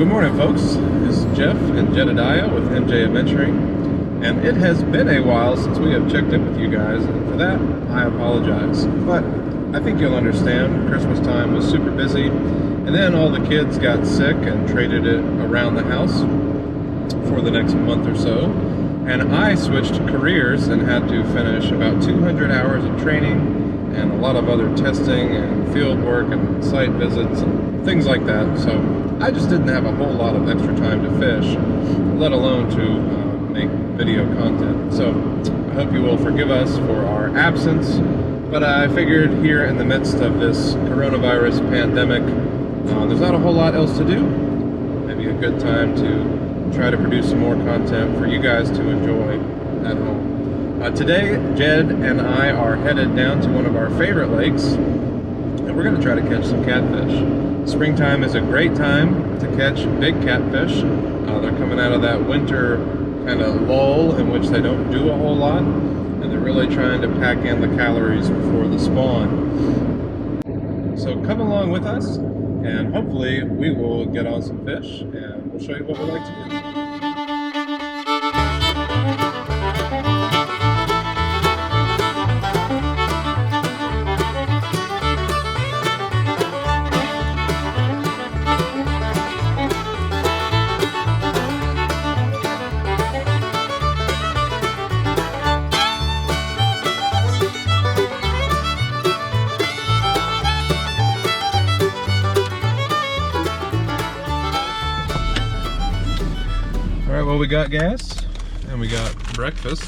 good morning, folks. This is Jeff and Jedediah with MJ Adventuring, and it has been a while since we have checked in with you guys, and for that, I apologize. But I think you'll understand, Christmas time was super busy, and then all the kids got sick and traded it around the house for the next month or so, and I switched careers and had to finish about 200 hours of training and a lot of other testing and field work and site visits and things like that. So I just didn't have a whole lot of extra time to fish, let alone to make video content. So I hope you will forgive us for our absence, but I figured here in the midst of this coronavirus pandemic, there's not a whole lot else to do. Maybe a good time to try to produce some more content for you guys to enjoy at home. Today, Jed and I are headed down to one of our favorite lakes, and we're going to try to catch some catfish. Springtime is a great time to catch big catfish. They're coming out of that winter kind of lull in which they don't do a whole lot, and they're really trying to pack in the calories before the spawn. So come along with us, and hopefully we will get on some fish, and we'll show you what we like to do. Well, we got gas and we got breakfast,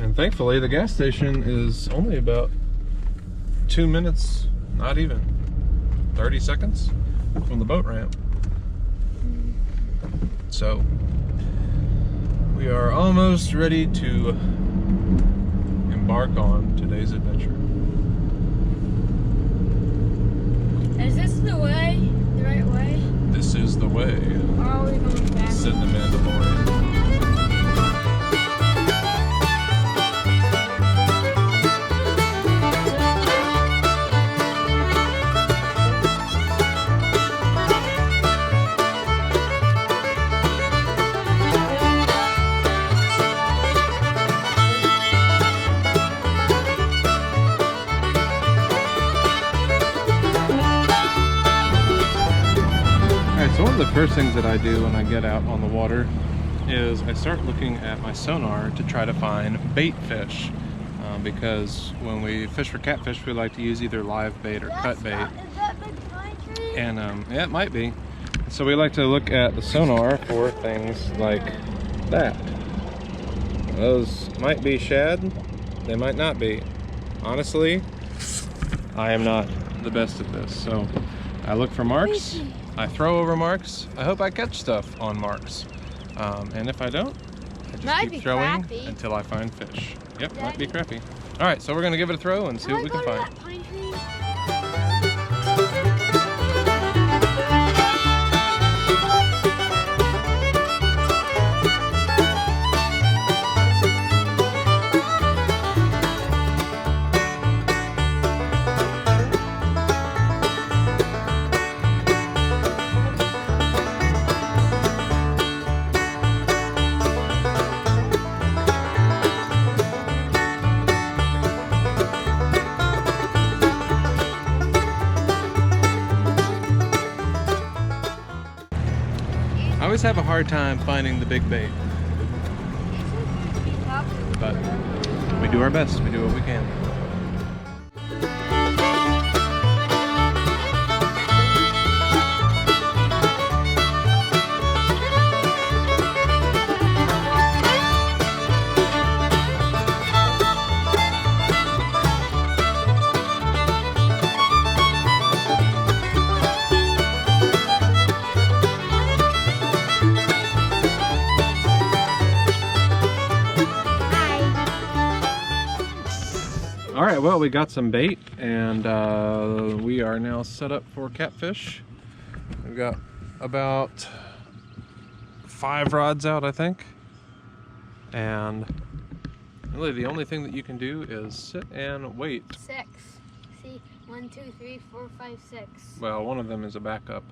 and thankfully the gas station is only about 2 minutes, not even 30 seconds from the boat ramp. So we are almost ready to embark on today's adventure. Is this the way? The right way? This is the way. Or are we going back? Said the Mandalorian. So one of the first things that I do when I get out on the water is I start looking at my sonar to try to find bait fish, because when we fish for catfish we like to use either live bait or cut bait. Is that big pine tree? And yeah, it might be. So we like to look at the sonar for things like that. Those might be shad, they might not be. Honestly, I am not the best at this. So I look for marks, I throw over marks, I hope I catch stuff on marks. And if I don't, I just keep throwing until I find fish. Yep, Daddy, might be crappy. All right, so we're gonna give it a throw and see what we can find. I always have a hard time finding the big bait, but we do our best, we do what we can. All right, well, we got some bait, and we are now set up for catfish. We've got about 5 rods out, I think. And really the only thing that you can do is sit and wait. 6. See, 1, 2, 3, 4, 5, 6. Well, one of them is a backup.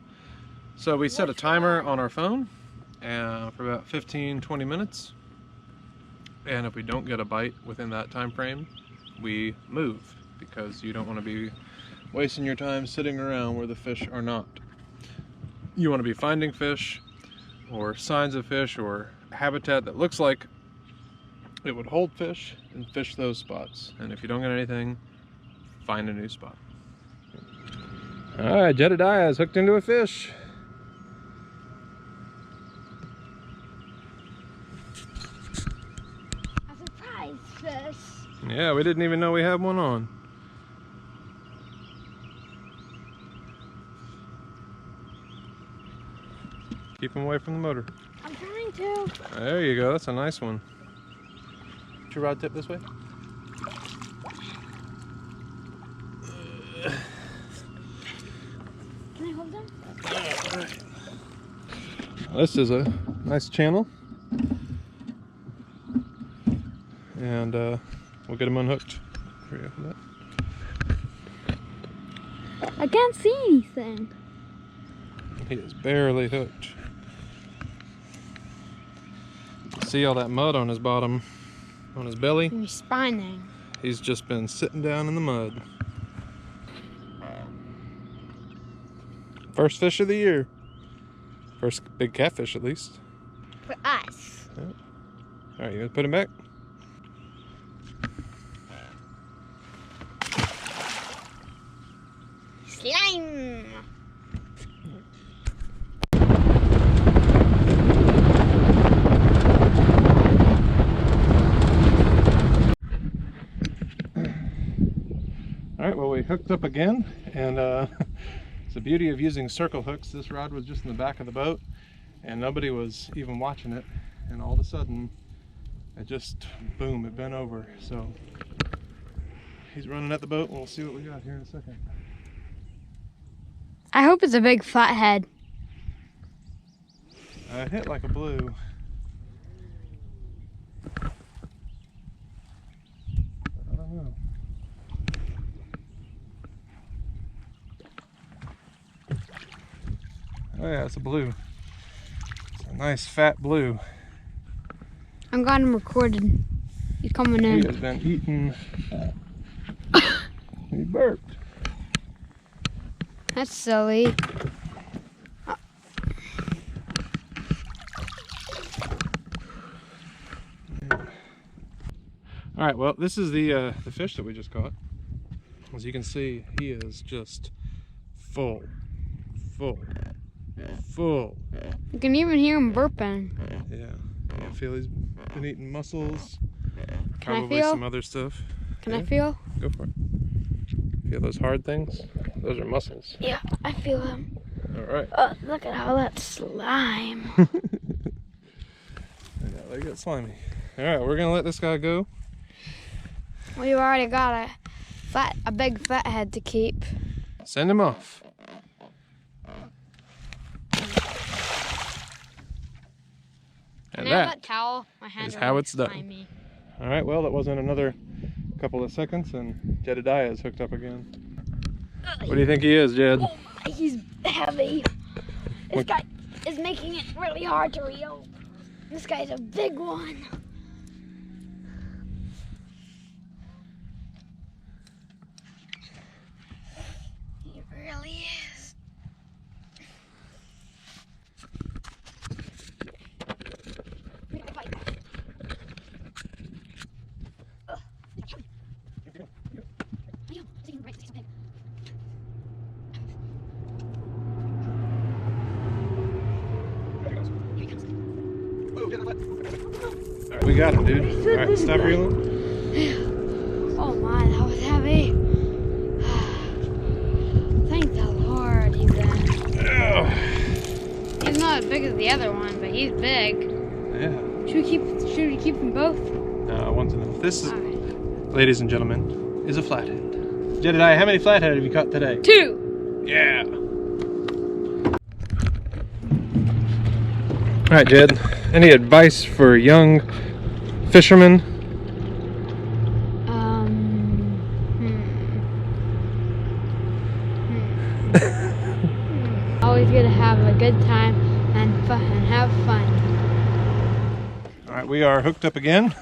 So we set a timer on our phone for about 15-20 minutes, and if we don't get a bite within that time frame, we move, because you don't want to be wasting your time sitting around where the fish are not. You want to be finding fish or signs of fish or habitat that looks like it would hold fish, and fish those spots. And if you don't get anything, find a new spot. Alright, Jedediah is hooked into a fish. A surprise fish. Yeah, we didn't even know we had one on. Keep him away from the motor. I'm trying to. There you go, that's a nice one. Your rod tip this way? Can I hold them? Alright. This is a nice channel. And we'll get him unhooked. I can't see anything. He is barely hooked. See all that mud on his bottom, on his belly? He's spinning. He's just been sitting down in the mud. First fish of the year. First big catfish, at least. For us. Yeah. Alright, you gonna put him back? Slime! Alright, well, we hooked up again, and it's the beauty of using circle hooks. This rod was just in the back of the boat, and nobody was even watching it, and all of a sudden, it just, boom, it bent over. So, he's running at the boat, and we'll see what we got here in a second. I hope it's a big flathead. It hit like a blue. I don't know. Oh yeah, it's a blue. It's a nice fat blue. I'm glad I'm recorded. He's coming He in. has been eating. He burped. That's silly. All right, well, this is the fish that we just caught. As you can see, he is just full. You can even hear him burping. Yeah, I feel he's been eating mussels. Can I Probably feel? some other stuff. Can Yeah, I feel? Go for it. Feel those hard things? Those are mussels. Yeah, I feel him. All right. Oh, look at all that slime. Yeah, they get slimy. All right, we're gonna let this guy go. We've already got a big flathead to keep. Send him off. And Can I have that that towel? My hands is are how really it's done. slimy. All right, well, that wasn't another couple of seconds, and Jedediah is hooked up again. What do you think he is, Jed? Oh my, he's heavy. This What- guy is making it really hard to reel. This guy's a big one. He really is. All right, we got him, dude. All right, stop reeling. Oh my, that was heavy. Thank the Lord he's in. He's not as big as the other one, but he's big. Yeah. Should we keep them both? One's enough. This, is, All right. ladies and gentlemen, is a flathead. Jedediah, how many flathead have you caught today? 2. Yeah. All right, Jed. Any advice for young fishermen? Always get a have a good time and have fun. All right, we are hooked up again.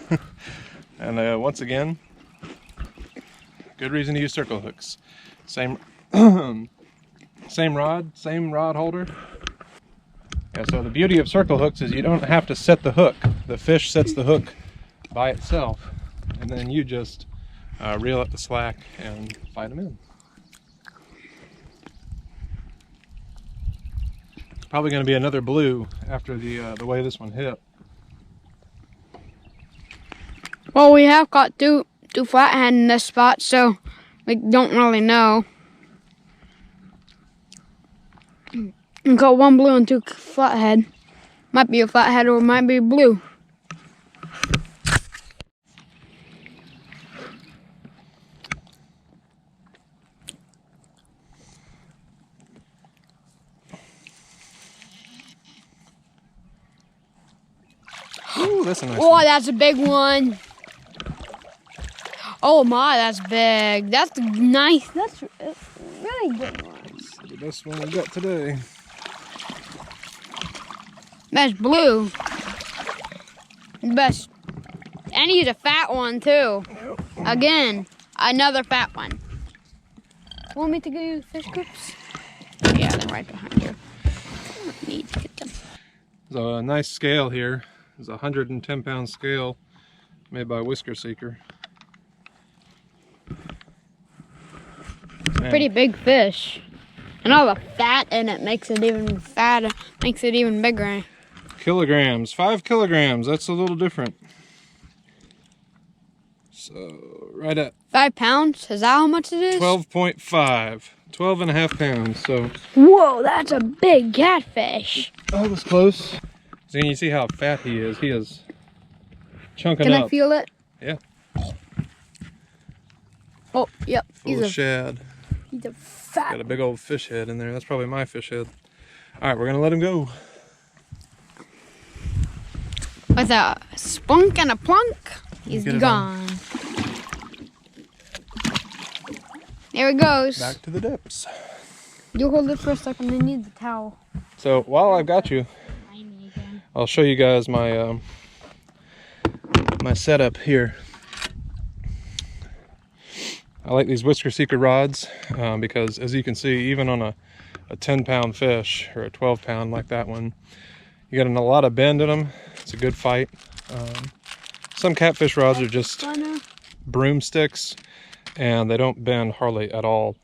And once again, good reason to use circle hooks. Same same rod holder. Yeah, so the beauty of circle hooks is you don't have to set the hook. The fish sets the hook by itself, and then you just reel up the slack and fight them in. It's probably going to be another blue after the way this one hit. Well, we have got two flathead in this spot, so we don't really know. We got one blue and two flathead. Might be a flathead or it might be blue. Ooh, that's a nice Oh, one. that's a big one. Oh my, that's big. That's nice. That's really good one. The best one we got today. That's blue. Best. And he's a fat one too. Again, another fat one. Want me to give you fish coops? Yeah, they're right behind you. I don't need to get them. There's a nice scale here. It's a 110-pound scale made by Whisker Seeker. Man. Pretty big fish. And all the fat in it makes it even fatter, makes it even bigger. Kilograms, 5 kilograms. That's a little different. So right at 5 pounds? Is that how much it is? 12.5, 12.5 pounds. So Whoa, that's a big catfish. that was close. So you see how fat he is. He is chunking Can up. I feel it? Yeah. Oh, yep. Full of shad. He's a fat. Got a big old fish head in there. That's probably my fish head. All right, we're gonna let him go. With a spunk and a plunk, he's Get it gone. There he goes. Back to the depths. You hold it for a second. I need the towel. So while I've got you, I'll show you guys my my setup here. I like these Whisker Seeker rods because, as you can see, even on a 10-pound fish or a 12-pound like that one, you got a lot of bend in them. It's a good fight. Some catfish rods are just broomsticks, and they don't bend hardly at all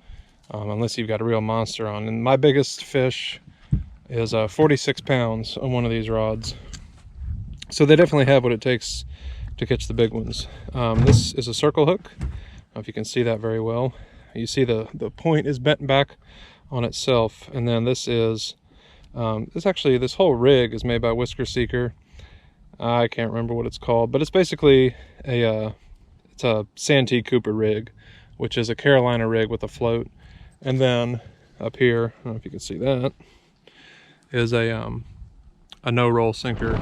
unless you've got a real monster on. And my biggest fish is 46 pounds on one of these rods. So they definitely have what it takes to catch the big ones. This is a circle hook. I don't know if you can see that very well. You see the point is bent back on itself, and then this is this whole rig is made by Whisker Seeker. I can't remember what it's called, but it's basically it's a Santee Cooper rig, which is a Carolina rig with a float. And then up here, I don't know if you can see that, is a no-roll sinker.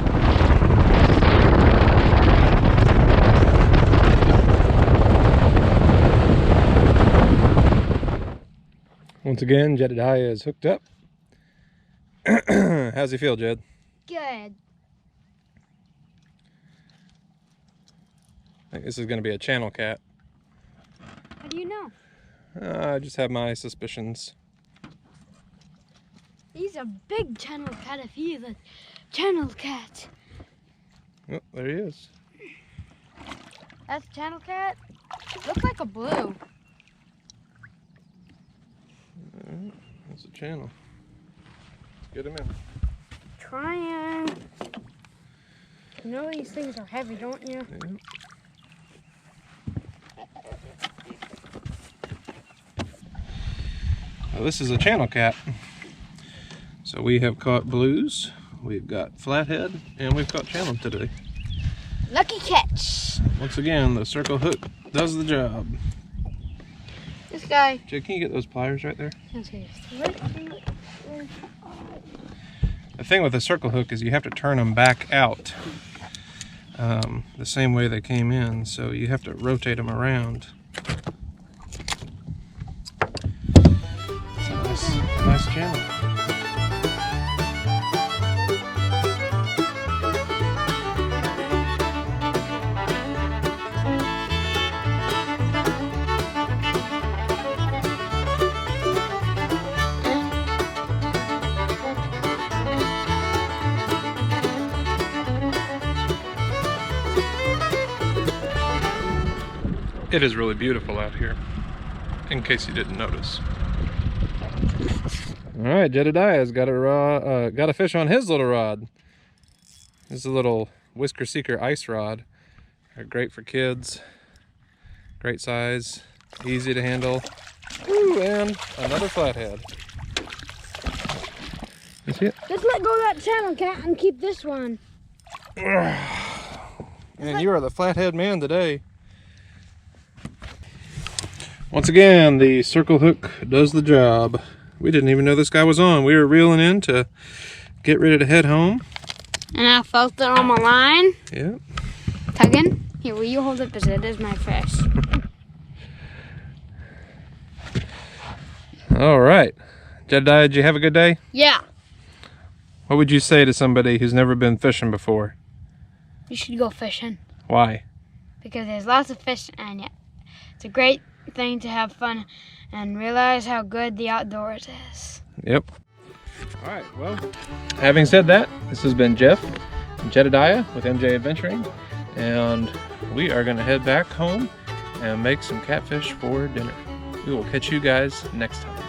Once again, Jedediah is hooked up. How's he feel, Jed? Good. I think this is going to be a channel cat. How do you know? I just have my suspicions. He's a big channel cat if he is a channel cat. Oh, there he is. That's a channel cat? Looks like a blue. That's a channel. Let's get him in. Trying. You know these things are heavy, don't you? Yeah. Well, this is a channel cat. So we have caught blues, we've got flathead, and we've caught channel today. Lucky catch. Once again, the circle hook does the job. This guy. Jake, can you get those pliers right there? Okay. The thing with a circle hook is you have to turn them back out the same way they came in, so you have to rotate them around. It's a nice channel. It is really beautiful out here, in case you didn't notice. All right, Jedediah's got a fish on his little rod. This is a little Whisker Seeker ice rod. They're great for kids. Great size, easy to handle. Ooh, and another flathead. You see it? Let's let go of that channel cat and keep this one. And you are the flathead man today. Once again, the circle hook does the job. We didn't even know this guy was on. We were reeling in to get ready to head home. And I felt it on my line. Yep. Tugging. Here, will you hold it because it is my fish. All right. Jedediah, did you have a good day? Yeah. What would you say to somebody who's never been fishing before? You should go fishing. Why? Because there's lots of fish and yeah, it's a great thing to have fun and realize how good the outdoors is. Yep. All right, well, having said that, this has been Jeff and Jedediah with MJ Adventuring, and we are going to head back home and make some catfish for dinner. We will catch you guys next time.